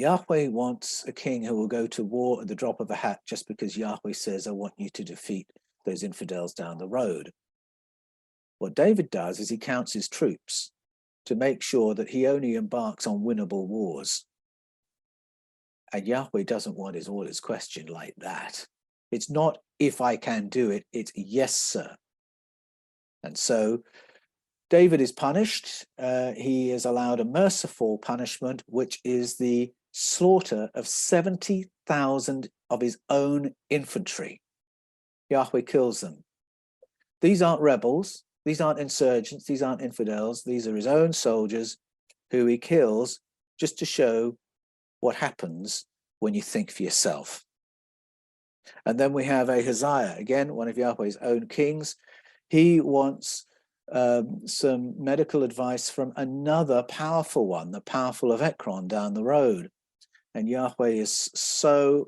Yahweh wants a king who will go to war at the drop of a hat just because Yahweh says, I want you to defeat those infidels down the road. What David does is he counts his troops to make sure that he only embarks on winnable wars. And Yahweh doesn't want his orders questioned like that. It's not if I can do it, it's yes, sir. And so David is punished. He is allowed a merciful punishment, which is the slaughter of 70,000 of his own infantry. Yahweh kills them. These aren't rebels. These aren't insurgents. These aren't infidels. These are his own soldiers who he kills just to show what happens when you think for yourself. And then we have Ahaziah, again, one of Yahweh's own kings. He wants some medical advice from another powerful one, the powerful of Ekron down the road. And Yahweh is so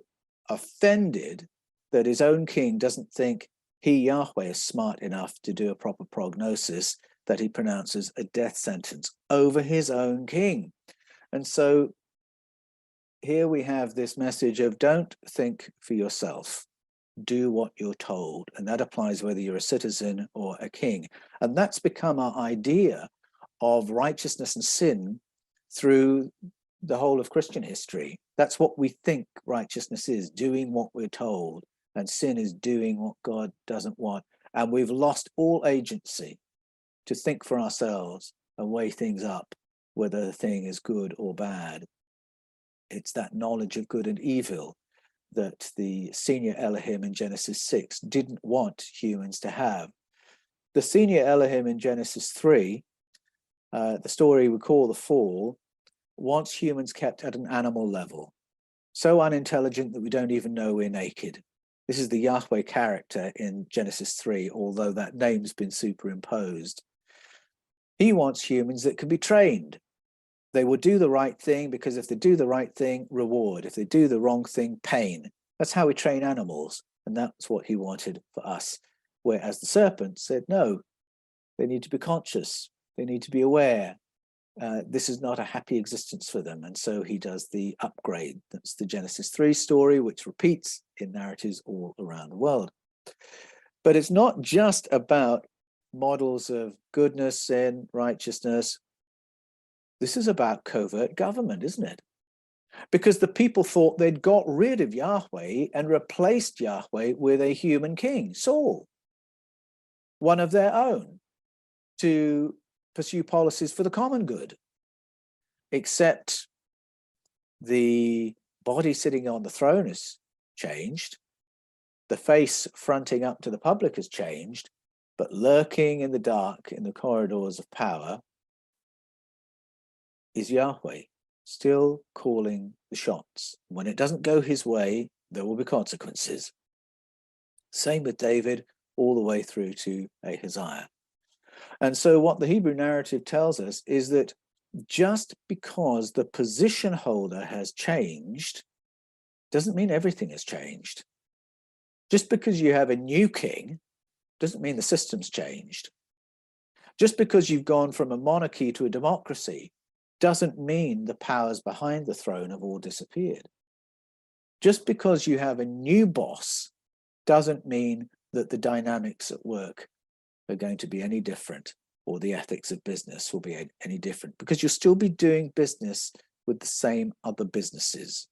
offended that his own king doesn't think he, Yahweh, is smart enough to do a proper prognosis, that he pronounces a death sentence over his own king. And so here we have this message of don't think for yourself. Do what you're told. And that applies whether you're a citizen or a king. And that's become our idea of righteousness and sin through the whole of Christian history. That's what we think righteousness is, doing what we're told. And sin is doing what God doesn't want. And we've lost all agency to think for ourselves and weigh things up, whether the thing is good or bad. It's that knowledge of good and evil that the senior Elohim in Genesis 6 didn't want humans to have. The senior Elohim in Genesis 3, the story we call the fall, wants humans kept at an animal level, so unintelligent that we don't even know we're naked. This is the Yahweh character in Genesis 3, although that name's been superimposed. He wants humans that can be trained. They will do the right thing because if they do the right thing, reward. If they do the wrong thing, pain. That's how we train animals. And that's what he wanted for us. Whereas the serpent said, no, they need to be conscious. They need to be aware. This is not a happy existence for them. And so he does the upgrade. That's the Genesis 3 story, which repeats in narratives all around the world. But it's not just about models of goodness, sin, righteousness. This is about covert government, isn't it? Because the people thought they'd got rid of Yahweh and replaced Yahweh with a human king, Saul, one of their own, to pursue policies for the common good. Except the body sitting on the throne has changed. The face fronting up to the public has changed, but lurking in the dark in the corridors of power is Yahweh, still calling the shots. When it doesn't go his way, there will be consequences. Same with David, all the way through to Ahaziah. And so what the Hebrew narrative tells us is that just because the position holder has changed, doesn't mean everything has changed. Just because you have a new king, doesn't mean the system's changed. Just because you've gone from a monarchy to a democracy, doesn't mean the powers behind the throne have all disappeared. Just because you have a new boss doesn't mean that the dynamics at work are going to be any different, or the ethics of business will be any different, because you'll still be doing business with the same other businesses.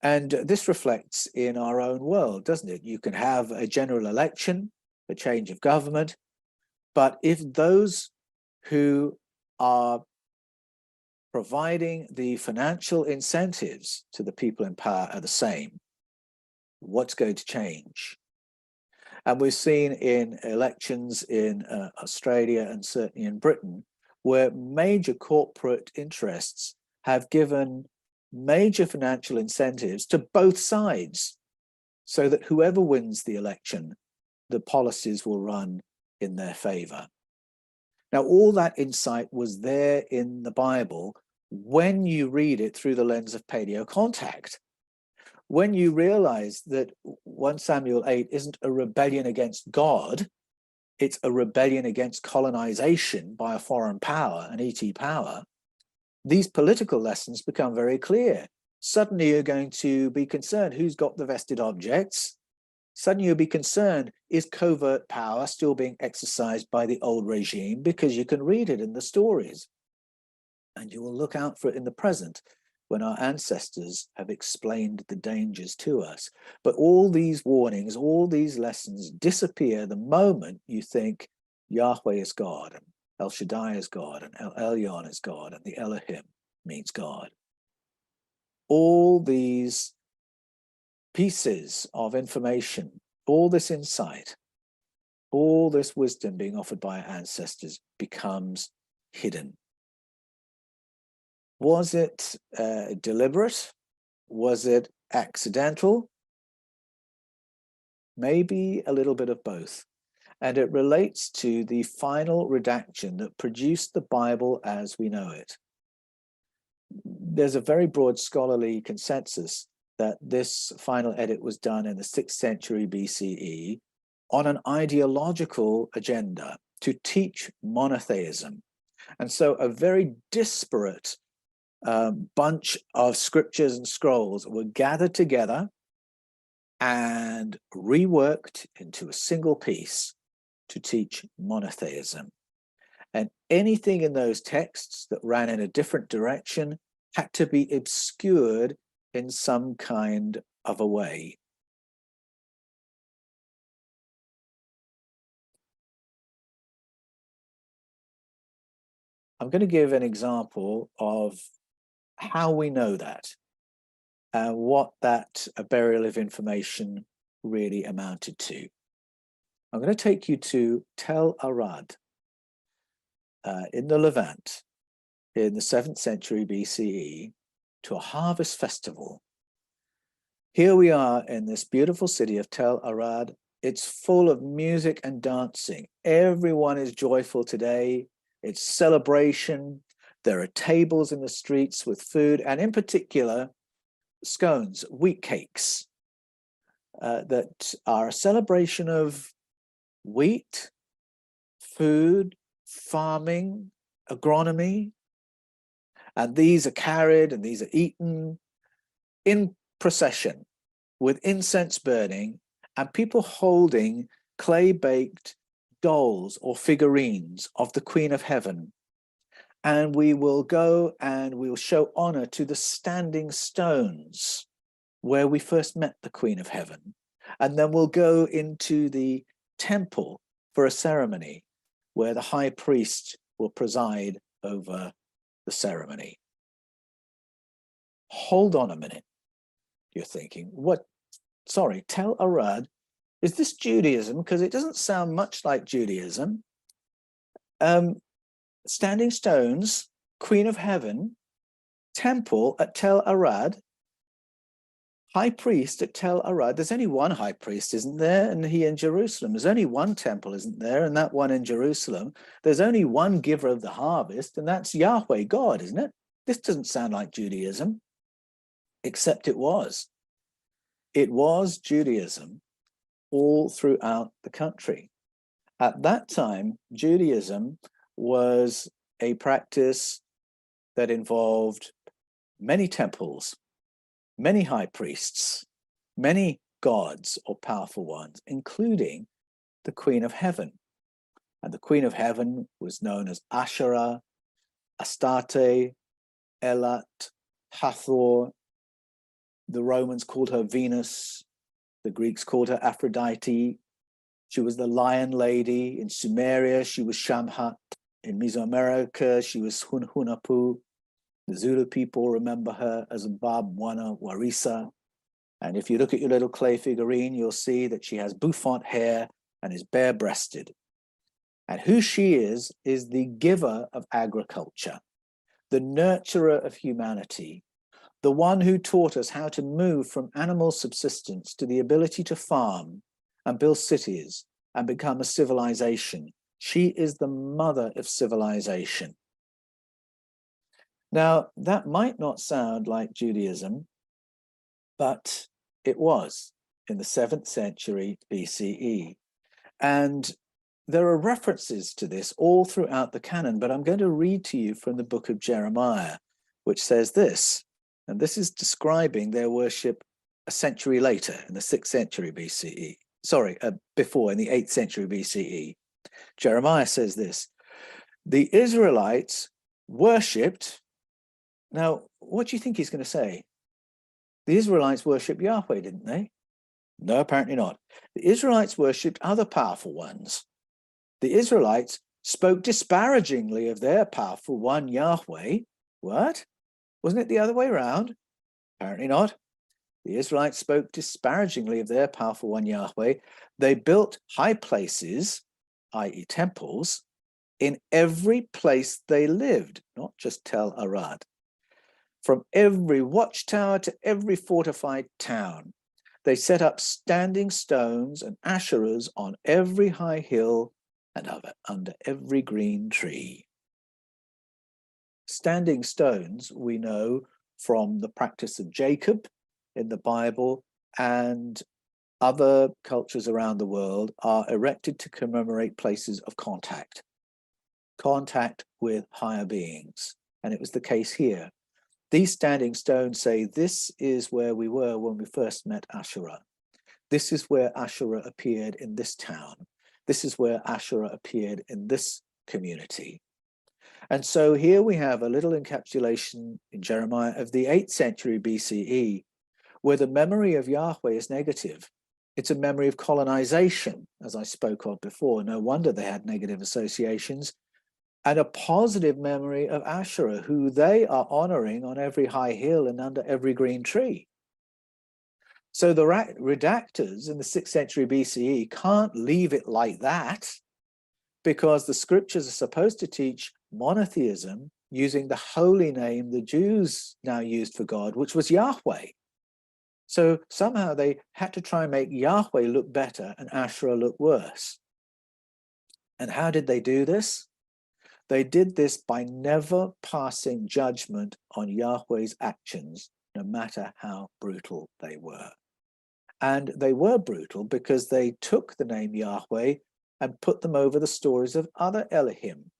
And this reflects in our own world, doesn't it? You can have a general election, a change of government, but if those who are providing the financial incentives to the people in power are the same, what's going to change? And we've seen in elections in Australia and certainly in Britain, where major corporate interests have given major financial incentives to both sides, so that whoever wins the election, the policies will run in their favor. Now, all that insight was there in the Bible when you read it through the lens of paleo-contact. When you realize that 1 Samuel 8 isn't a rebellion against God, it's a rebellion against colonization by a foreign power, an ET power, these political lessons become very clear. Suddenly you're going to be concerned, who's got the vested objects? Suddenly you'll be concerned, is covert power still being exercised by the old regime? Because you can read it in the stories. And you will look out for it in the present when our ancestors have explained the dangers to us. But all these warnings, all these lessons disappear the moment you think Yahweh is God, and El Shaddai is God, and El Elyon is God, and the Elohim means God. All these pieces of information, all this insight, all this wisdom being offered by our ancestors becomes hidden. Was it deliberate? Was it accidental? Maybe a little bit of both. And it relates to the final redaction that produced the Bible as we know it. There's a very broad scholarly consensus that this final edit was done in the 6th century BCE on an ideological agenda to teach monotheism. And so a very disparate bunch of scriptures and scrolls were gathered together and reworked into a single piece to teach monotheism. And anything in those texts that ran in a different direction had to be obscured in some kind of a way. I'm going to give an example of how we know that, and what that burial of information really amounted to. I'm going to take you to Tel Arad in the Levant in the 7th century BCE to a harvest festival. Here we are in this beautiful city of Tel Arad. It's full of music and dancing. Everyone is joyful today. It's celebration. There are tables in the streets with food, and in particular, scones, wheat cakes, that are a celebration of wheat, food, farming, agronomy. And these are carried and these are eaten in procession with incense burning and people holding clay-baked dolls or figurines of the Queen of Heaven. And we will go and we will show honor to the standing stones where we first met the Queen of Heaven. And then we'll go into the temple for a ceremony where the high priest will preside over the ceremony. Hold on a minute, you're thinking, what? Sorry, Tel Arad, is this Judaism? Because it doesn't sound much like Judaism. Standing stones, Queen of Heaven, temple at Tel Arad, high priest at Tel Arad. There's only one high priest, isn't there? And he in Jerusalem. There's only one temple, isn't there? And that one in Jerusalem. There's only one giver of the harvest, and that's Yahweh, God, isn't it? This doesn't sound like Judaism, except it was. It was Judaism all throughout the country. At that time, Judaism was a practice that involved many temples, many high priests, many gods or powerful ones, including the Queen of Heaven. And the Queen of Heaven was known as Ashera, Astarte, Elat, Hathor. The Romans called her Venus. The Greeks called her Aphrodite. She was the Lion Lady. In Sumeria, she was Shamhat. In Mesoamerica, she was Hunhunapu. The Zulu people remember her as Babwana Warisa. And if you look at your little clay figurine, you'll see that she has bouffant hair and is bare-breasted. And who she is the giver of agriculture, the nurturer of humanity, the one who taught us how to move from animal subsistence to the ability to farm and build cities and become a civilization. She is the mother of civilization. Now, that might not sound like Judaism, but it was in the 7th century BCE. And there are references to this all throughout the canon, but I'm going to read to you from the book of Jeremiah. which says this, and this is describing their worship a century later, in the 6th century BCE. Sorry, before, in the 8th century BCE. Jeremiah says this, the Israelites worshipped. Now, what do you think he's going to say? The Israelites worshipped Yahweh, didn't they? No, apparently not. The Israelites worshipped other powerful ones. The Israelites spoke disparagingly of their powerful one, Yahweh. What? Wasn't it the other way around? Apparently not. The Israelites spoke disparagingly of their powerful one, Yahweh. They built high places, i.e. temples, in every place they lived, not just Tel Arad. From every watchtower to every fortified town, they set up standing stones and Asherahs on every high hill and under every green tree. Standing stones, we know from the practice of Jacob in the Bible, and other cultures around the world are erected to commemorate places of contact with higher beings. And it was the case here. These standing stones say, this is where we were when we first met Ashera. This is where Ashera appeared in this town. This is where Ashera appeared in this community. And so here we have a little encapsulation in Jeremiah of the 8th century BCE, where the memory of Yahweh is negative. It's a memory of colonization, as I spoke of before. No wonder they had negative associations. And a positive memory of Ashera, who they are honoring on every high hill and under every green tree. So the redactors in the 6th century BCE can't leave it like that, because the scriptures are supposed to teach monotheism using the holy name the Jews now used for God, which was Yahweh. So somehow they had to try and make Yahweh look better and Asherah look worse. And how did they do this? They did this by never passing judgment on Yahweh's actions, no matter how brutal they were. And they were brutal because they took the name Yahweh and put them over the stories of other Elohim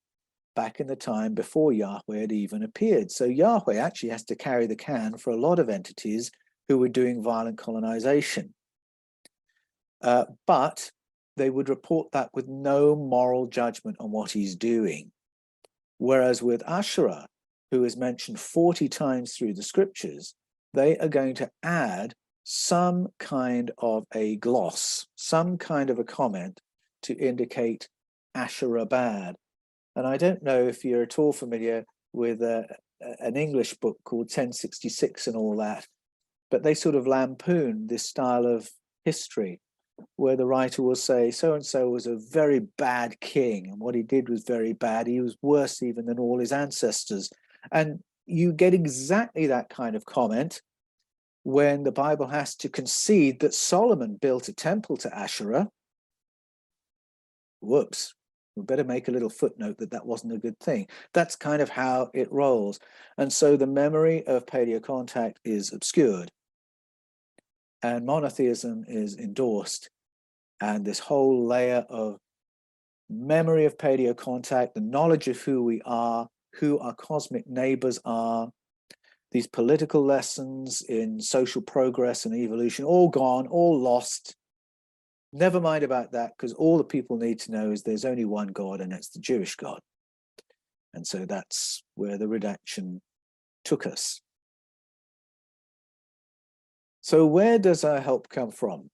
back in the time before Yahweh had even appeared. So Yahweh actually has to carry the can for a lot of entities who were doing violent colonization. But they would report that with no moral judgment on what he's doing. Whereas with Ashera, who is mentioned 40 times through the scriptures, they are going to add some kind of a gloss, some kind of a comment to indicate Asherah bad. And I don't know if you're at all familiar with an English book called 1066 and all that, but they sort of lampoon this style of history, where the writer will say, so-and-so was a very bad king, and what he did was very bad. He was worse even than all his ancestors. And you get exactly that kind of comment when the Bible has to concede that Solomon built a temple to Asherah. Whoops, we better make a little footnote that that wasn't a good thing. That's kind of how it rolls. And so the memory of paleocontact is obscured, and monotheism is endorsed. And this whole layer of memory of paleocontact, the knowledge of who we are, who our cosmic neighbors are, these political lessons in social progress and evolution, all gone, all lost. Never mind about that, because all the people need to know is there's only one God, and it's the Jewish God. And so that's where the redaction took us. So where does our help come from?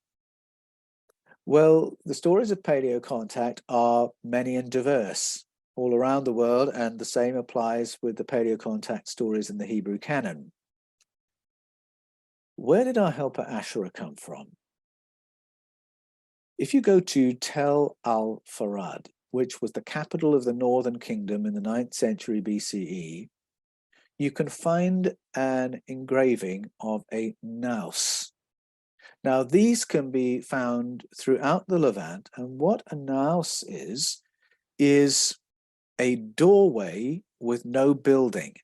Well, the stories of paleocontact are many and diverse all around the world, and the same applies with the paleocontact stories in the Hebrew canon. Where did our helper Ashera come from? If you go to Tel al-Farad, which was the capital of the Northern Kingdom in the 9th century BCE, you can find an engraving of a naus. Now, these can be found throughout the Levant, and what a naus is a doorway with no building.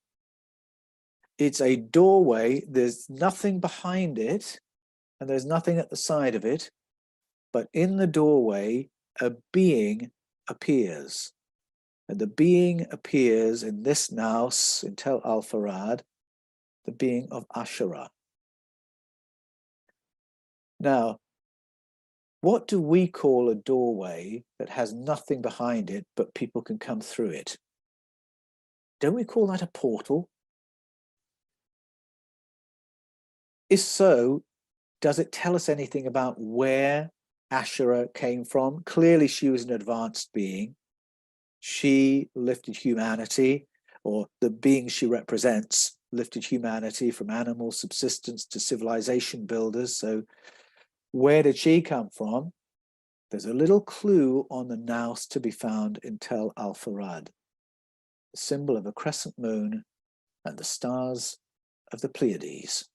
It's a doorway, there's nothing behind it, and there's nothing at the side of it, but in the doorway, a being appears. And the being appears in this naus, in Tel al-Farad, the being of Ashera. Now, what do we call a doorway that has nothing behind it, but people can come through it? Don't we call that a portal? If so, does it tell us anything about where Ashera came from? Clearly, she was an advanced being. She lifted humanity, or the being she represents lifted humanity from animal subsistence to civilization builders. So where did she come from? There's a little clue on the nous to be found in Tel Al-Farad, the symbol of a crescent moon and the stars of the Pleiades.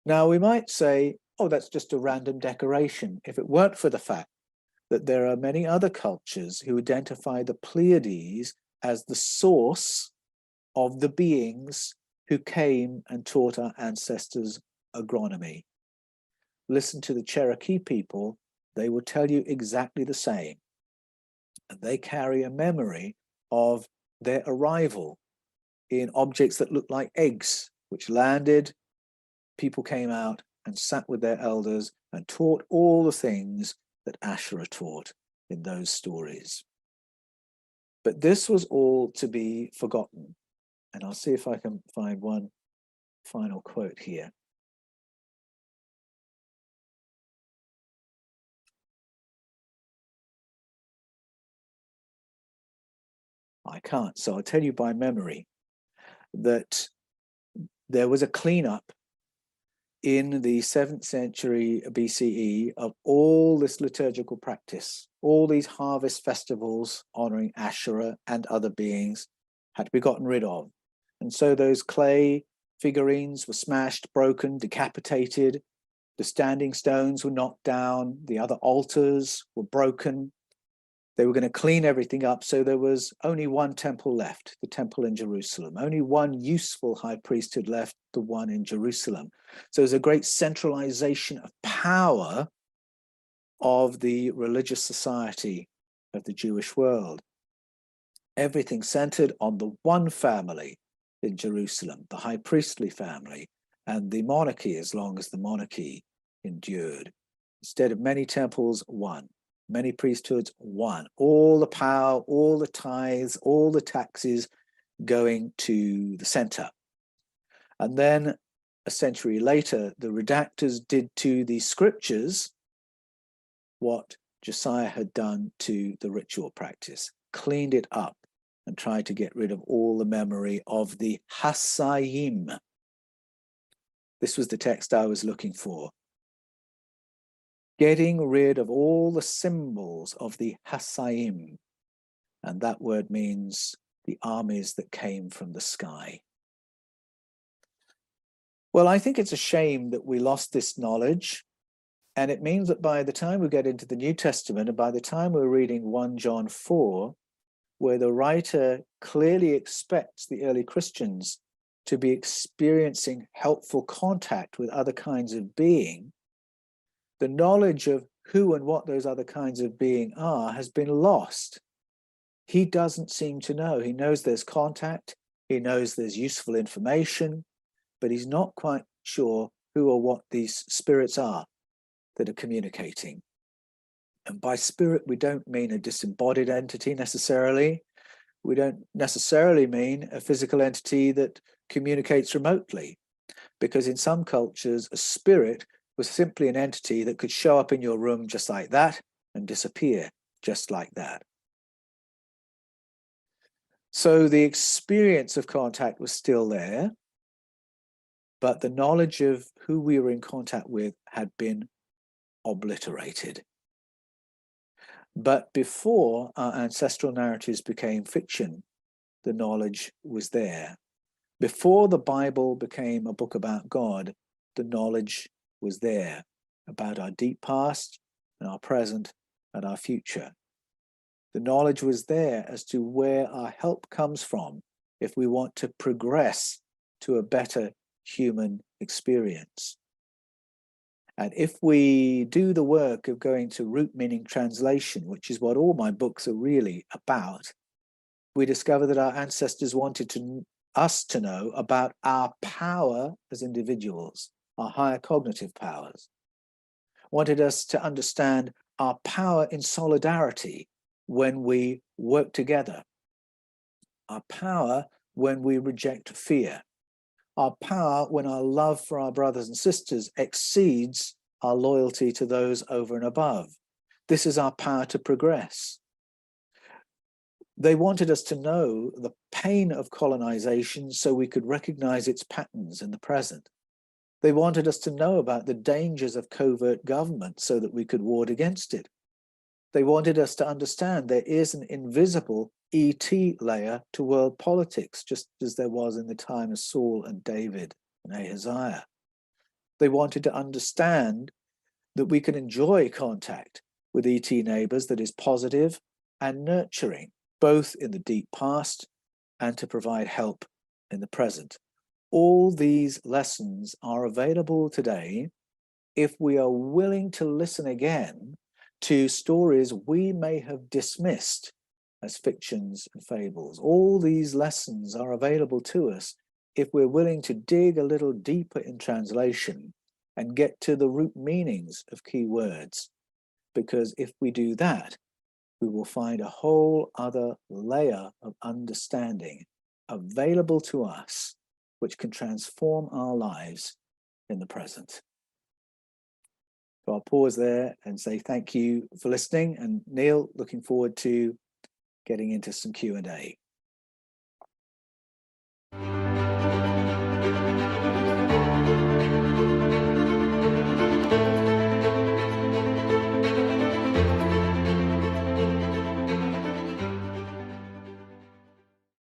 Now we might say, oh, that's just a random decoration, if it weren't for the fact that there are many other cultures who identify the Pleiades as the source of the beings who came and taught our ancestors agronomy. Listen to the Cherokee people, they will tell you exactly the same. And they carry a memory of their arrival in objects that look like eggs, which landed, people came out and sat with their elders and taught all the things that Ashera taught in those stories. But this was all to be forgotten. And I'll see if I can find one final quote here. I can't, so I'll tell you by memory that there was a cleanup in the 7th century BCE of all this liturgical practice. All these harvest festivals honoring Ashera and other beings had to be gotten rid of. And so those clay figurines were smashed, broken, decapitated. The standing stones were knocked down. The other altars were broken. They were going to clean everything up, so there was only one temple left, the temple in Jerusalem. Only one useful high priesthood left, the one in Jerusalem. So there's a great centralization of power of the religious society of the Jewish world. Everything centered on the one family in Jerusalem, the high priestly family, and the monarchy, as long as the monarchy endured. Instead of many temples, one. Many priesthoods, one. All the power, all the tithes, all the taxes going to the center. And then a century later, the redactors did to the scriptures what Josiah had done to the ritual practice, cleaned it up and tried to get rid of all the memory of the Hasayim. This was the text I was looking for. Getting rid of all the symbols of the Hasayim. And that word means the armies that came from the sky. Well, I think it's a shame that we lost this knowledge. And it means that by the time we get into the New Testament, and by the time we're reading 1 John 4, where the writer clearly expects the early Christians to be experiencing helpful contact with other kinds of being, the knowledge of who and what those other kinds of being are has been lost. He doesn't seem to know. He knows there's contact, he knows there's useful information, but he's not quite sure who or what these spirits are that are communicating. And by spirit, we don't mean a disembodied entity necessarily. We don't necessarily mean a physical entity that communicates remotely, because in some cultures, a spirit was simply an entity that could show up in your room just like that and disappear just like that. So the experience of contact was still there, but the knowledge of who we were in contact with had been obliterated. But before our ancestral narratives became fiction, the knowledge was there. Before the Bible became a book about God, the knowledge was there about our deep past and our present and our future. The knowledge was there as to where our help comes from if we want to progress to a better human experience. And if we do the work of going to root meaning translation, which is what all my books are really about, we discover that our ancestors wanted to us to know about our power as individuals, our higher cognitive powers. Wanted us to understand our power in solidarity when we work together, our power when we reject fear, our power when our love for our brothers and sisters exceeds our loyalty to those over and above. This is our power to progress. They wanted us to know the pain of colonization so we could recognize its patterns in the present. They wanted us to know about the dangers of covert government so that we could ward against it. They wanted us to understand there is an invisible ET layer to world politics, just as there was in the time of Saul and David and Ahaziah. They wanted to understand that we can enjoy contact with ET neighbors that is positive and nurturing, both in the deep past and to provide help in the present. All these lessons are available today if we are willing to listen again to stories we may have dismissed as fictions and fables. All these lessons are available to us if we're willing to dig a little deeper in translation and get to the root meanings of key words. Because if we do that, we will find a whole other layer of understanding available to us, which can transform our lives in the present. So I'll pause there and say thank you for listening. And Neil, looking forward to getting into some Q&A.